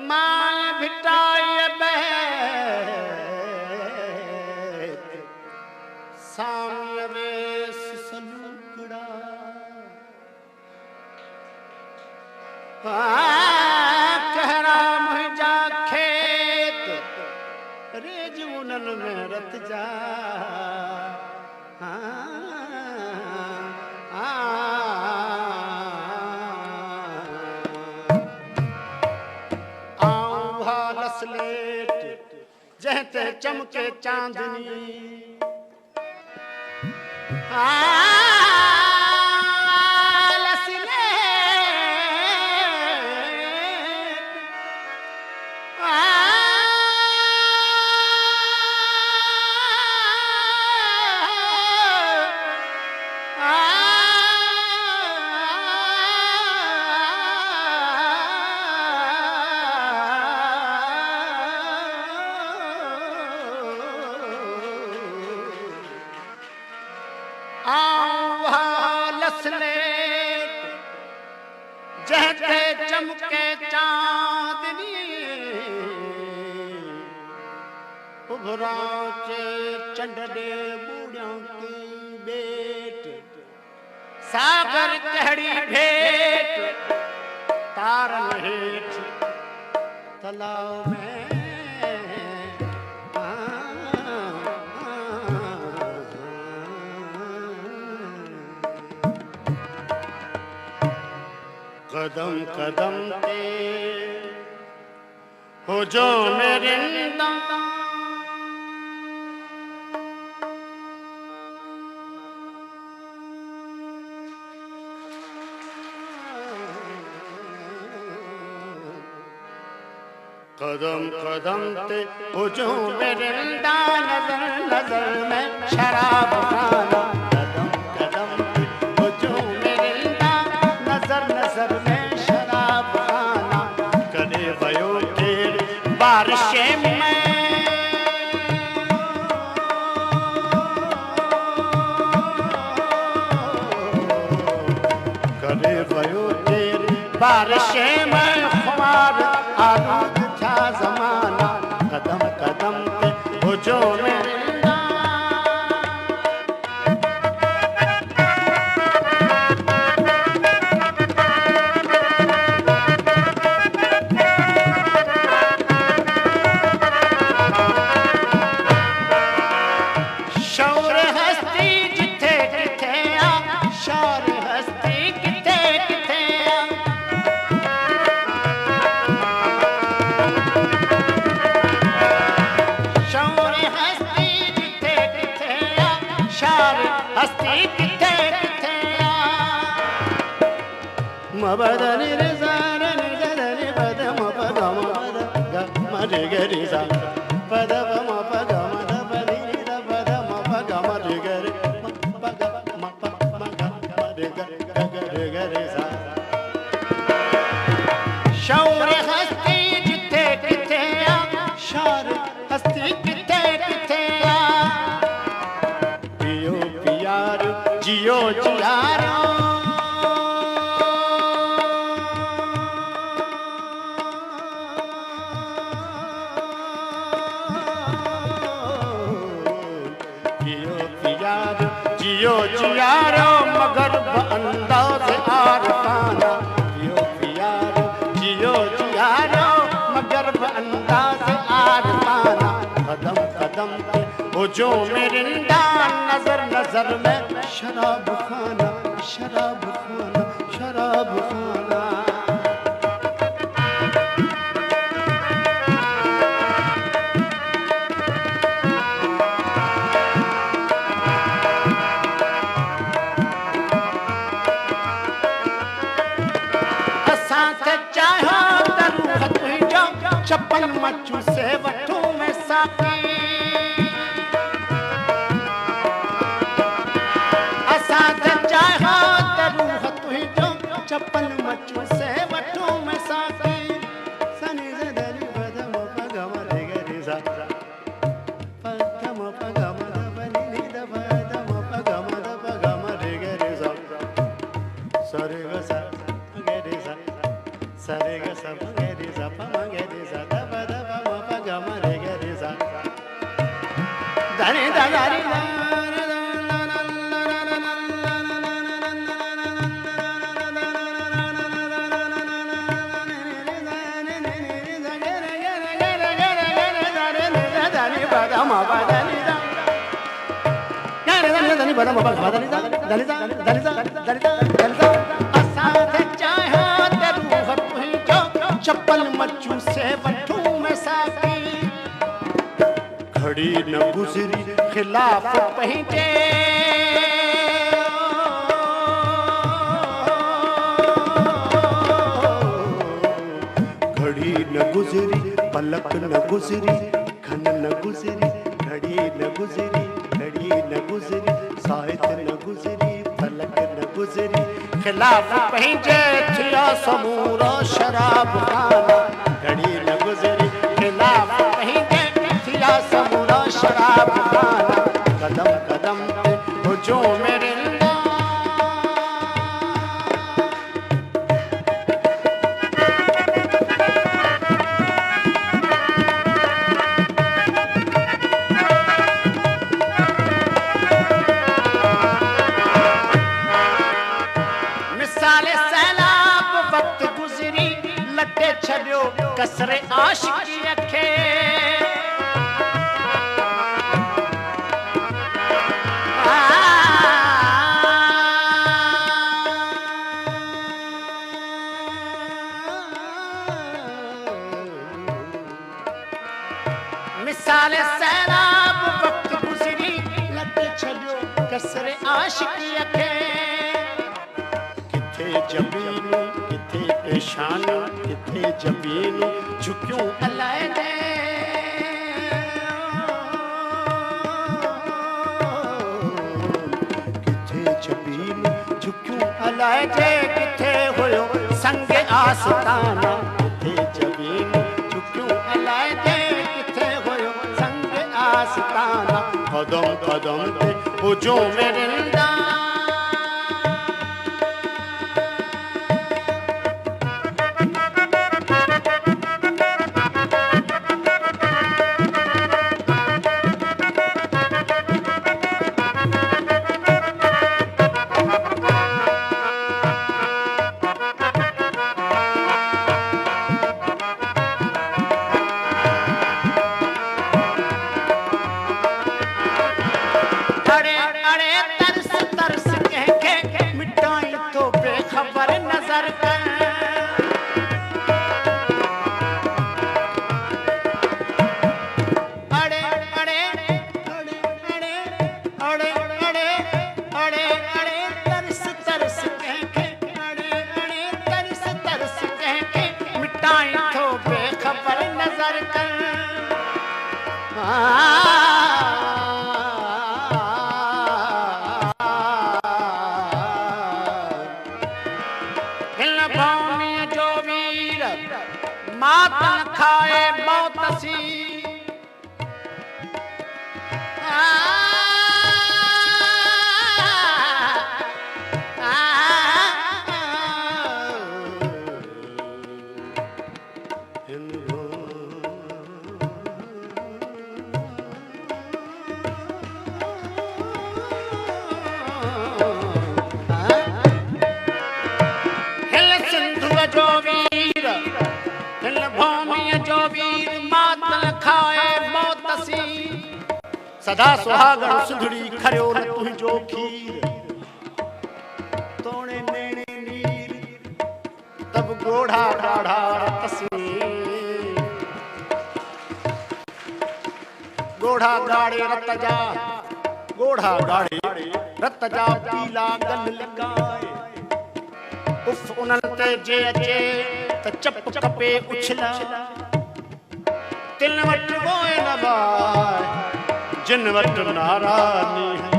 माल भिटाय सामने वेस सलूकड़ा कहरा मुझा खेत रेज उनन में रत जा जहते चमके चांदनी जहते चमके चांदनी उभरा चे चंडे बूढ़ों की बेट सागर चढ़ी भेंट तारन हेठ तालाब में कदम कदम पे हो जो मेरे कदम कदम पे हो जो मेरे नजर नजर में शराब खाना कदम कदम पे हो जो मेरे नजर नजर में बारिशे में करे भयो तेरी बारिशे में खुमार आलूद था जमाना कदम कदम पे हो जो मेरे मबदनी रे सारे निजदनी पद मपद मपद गमरे गरि सा पद मपद मद पदि द पद मपद गमरे गरि मपद मपद गमरे गरि गरि सा शौर्य हस्ती जिथे किथे शार हस्ती किथे किथे पियो पियार जियो जियारो जियो जियारो मगर अंदाज आरकाना जियो पियारो जियो जियारो मगर अंदाज आरकाना कदम कदम पे वो जो मेरिंदा नजर नजर में शराब खाना शराब खाना शराब खाना चप्पल मचू से वठू में साकी असा चाहा तरू तू जो चप्पल मचू से वठू में साकी सरे ग स प ग रे स प म ग रे स द प द प म प ग म रे ग रे स ध नि ध ध रि ध चप्पल मच्चू से बठू में साकी घड़ी न गुजरी खिलाफ पहुंचे घड़ी न गुजरी पलक न गुजरी खन न गुजरी घड़ी न गुजरी घड़ी न गुजरी साहित्य न गुजरी पलक न गुजरी खिलाफ पहुंचे थिया समूरा शराब खाना घड़ी न गुजरी खिलाफ पहुंचे थिया समूरा शराब खाना कदम कदम पे हुजूम मेरे कसरे आशिकी रखे मिसाल सैलाब वक्त गुजरी लटे छड़ियो कसरे आशिकी रखे किथे जमीन किथे पेशान किथे जमीन झुक्यूं अलाए दे किथे जमीन झुक्यूं अलाए दे किथे हुयो संग आस्ताना किथे जमीन झुक्यूं अलाए दे किथे हुयो संग आस्ताना कदम कदम ते हुजूं में रिंदा मातन खाए मौत सी सदा सुहागण सुधड़ी खरियो न तुझो खीर तोणे नेणे नीर तब गोढ़ा गाढ़ा तस्वीर गोढ़ा गाड़े रत जा गोढ़ा गाड़े रत जा पीला गल लगाए उफ उन्हनि ते जे अचे त चप कपे उछला तिल वट मोए न बाए जिन वट नारानी है